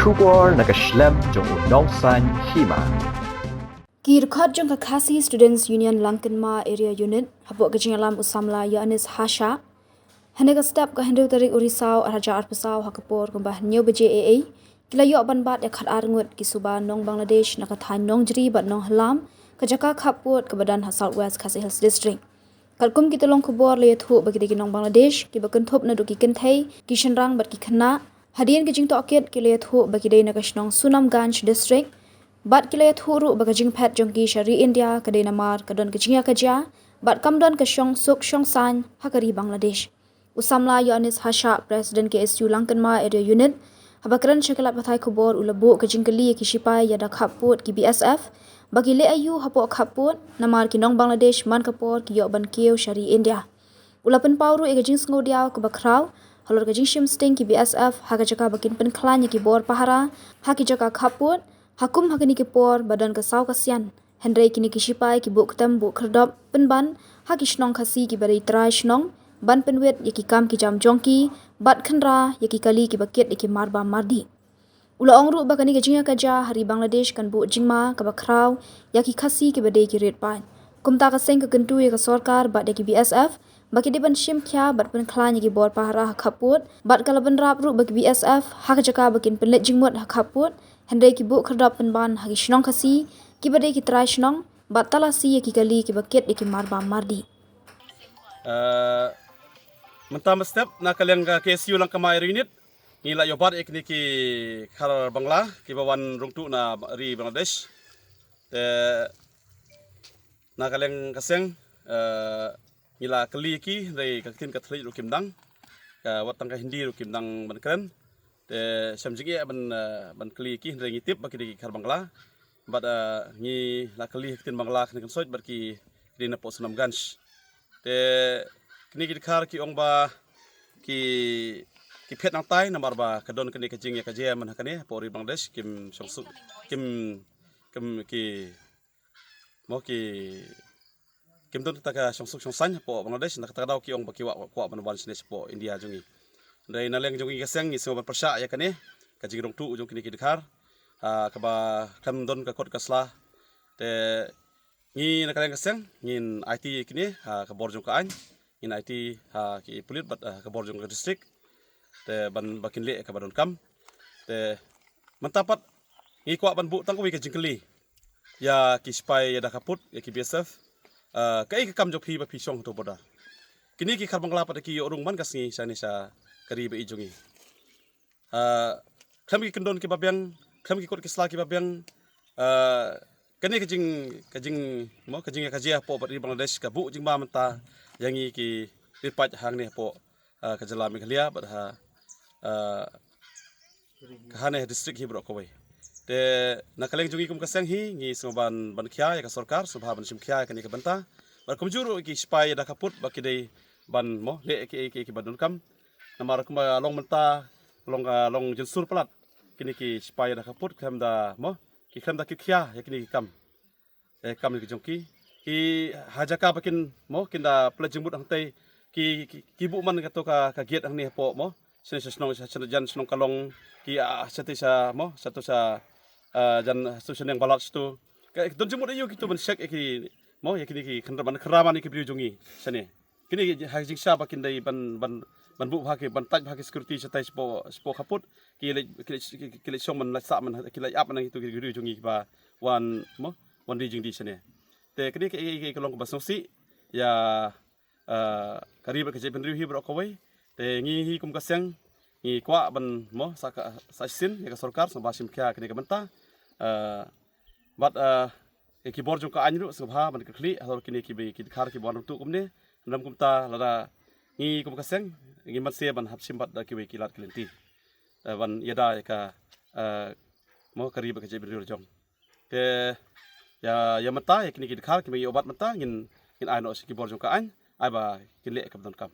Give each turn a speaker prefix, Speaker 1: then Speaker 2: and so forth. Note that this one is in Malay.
Speaker 1: Shubor nakaslem jong unongsan hima.
Speaker 2: Kirkhat jong Kakasi Students Union Lankanma Area Unit hapok kajing alam usamla Yanis Hasha hanega step ka hendu tarik urisau raja arpasau hakapor kumbah new beje AA kilayo banbat ya khat arngut kisuba nong Bangladesh nakathan nong jri bat nong halam kajaka khaput ke badan South West Khasi Hills District kalkum kitolong kubor le thu bagi digi nong Bangladesh ki bakun thop na duki kenthai ki shenrang bat ki khana hadian kajing to aket ki le thu bagi dei nakashnong Sunamganj District bat kilaya thuru bagajing pet jongki shari India kadai namar kadon kecingya kaja bat kamdon ke shong suk shong san hakari Bangladesh usamla Yanis Hasha President KSU Lankanma Area Unit habakran shakalat pathai kubor ulabu kajing kali ki shipai yada khaput ki BSF bagi le ayu hapo khaput namar ki nong Bangladesh man kapor ki yoban kiew shari India ulapan pauru egajing sngodia ke bakrau halor kajing shim sting ki BSF hakajaka bakin penklan ki bor pahara hakijaka khaput Hakum hakini ke por badan ke sau kasian. Hendrai kini ke sipai ke buk ketem buk kerdop penban haki shnong khasi ki bari trai shnong ban penwet yaki kam ki jam jongki bat khandra yaki kali ki baket yaki marba mardi. Ula ongru bakani ke jingya kaja hari Bangladesh kan buk jingma ke bakrau yaki khasi ki badai ki red pan. Kumta ka seng ke gentu yaki sorkar bat yaki BSF baki deban shim kya bat penklan yaki bor pahara hakaput bat kalaban rap ru baki BSF hakajaka bakin penlet jingmut hakaput Hendai ki buk kerdap penban hagi shnong kasi ki badai ki trai shnong bat talasi ki kali ki baket ki marba mardi.
Speaker 3: Mentam step na kaliang KSU Lankanma Area Unit ngila yobat ekni ki khar Bangla ki bawan rungtu na ri Bangladesh te na kaliang kaseng ngila kali ki dai kakin kathli rukim dang ka watang ka hindi rukim dang bankren te samjigi ban kali ki ndai ngitip baki di khar Bangla bat ngi la kali tin Bangla kni kan soj barki di na Sunamganj te kni ki khar ki ongba ki phet nang tai namar ba kadon kni ka jing ya ka je man hakane pori Bangladesh kim songsu kim ki mo ki kim don ta ka songsu songsan po Bangladesh nak ta daw ki ong ba ki wa ban sine po India jungi dari naleng jong igaseng ni semua persya ya kane kajing rong tu jong kini kidkhar kaba kam don ka kot kasla te ni nakaleng gaseng ngin IT kini ka bor jong ka an ngin IT ki pulit bat ka bor jong ka district te ban bakin le ka badon kam te mentapat ngi kwa ban bu tang ko wi ka jingkeli ya ki spy ya da kaput ya ki BSF kai ka kam jok phi ba phi song to boda kini ki khar Bangla pat ki orung man kasngi sani sa kari ba ijungi kami kendon ki babyang kami ki kot ki sla ki babyang kani kajing mo kajing ya kajia po bari Bangladesh ka bu jing ba menta yangi ki ripat hang ne po kajala Meghalaya bat ha kahane district hi bro ko wai te nakaleng jungi kum kaseng hi ngi soban ban khya ya ka sarkar subha ban sim khya kani ka banta bar kumjuru ki spy da kaput baki dei ban mo le ki badun kam namar kuma long menta long jensur plat kini ki spy da kaput kam da mo ki kam da ki khya ya kini ki kam kam ki jongki ki hajaka bakin mo kinda plat jengbut ang tai ki bu man ka to ka giat ang ni po mo sene snong jan snong kalong ki sati sa mo satu sa jan susun yang balat stu don jemut ayu ki to ban sek ki mo ya kini ki khraman ki biujungi sene kini hajing sha bakin dai ban bu bhaki ban taj bhaki security satai spo khaput ki song man sa man ki la ap man itu ki ri jungi ba wan di jing di sene te kini ki kolong ba sosi ya kari ba ke ben ri hi bro ko wai te ngi hi kum kaseng ngi kwa ban mo sa sin ya ka sarkar so basim kya kini ka banta bat ki bor jong ka anru subha ban kli halor kini ki khar ki bon tu kumne ndam kumta lada ngi kum kaseng ngi matse ban hapsim bat da ki we kilat klenti ban yada ka mo kari ba ke ben jong ke ya mata ya kini ki khar ki me obat mata ngin ai no ki bor jong ka an ai ba ki le ka don kam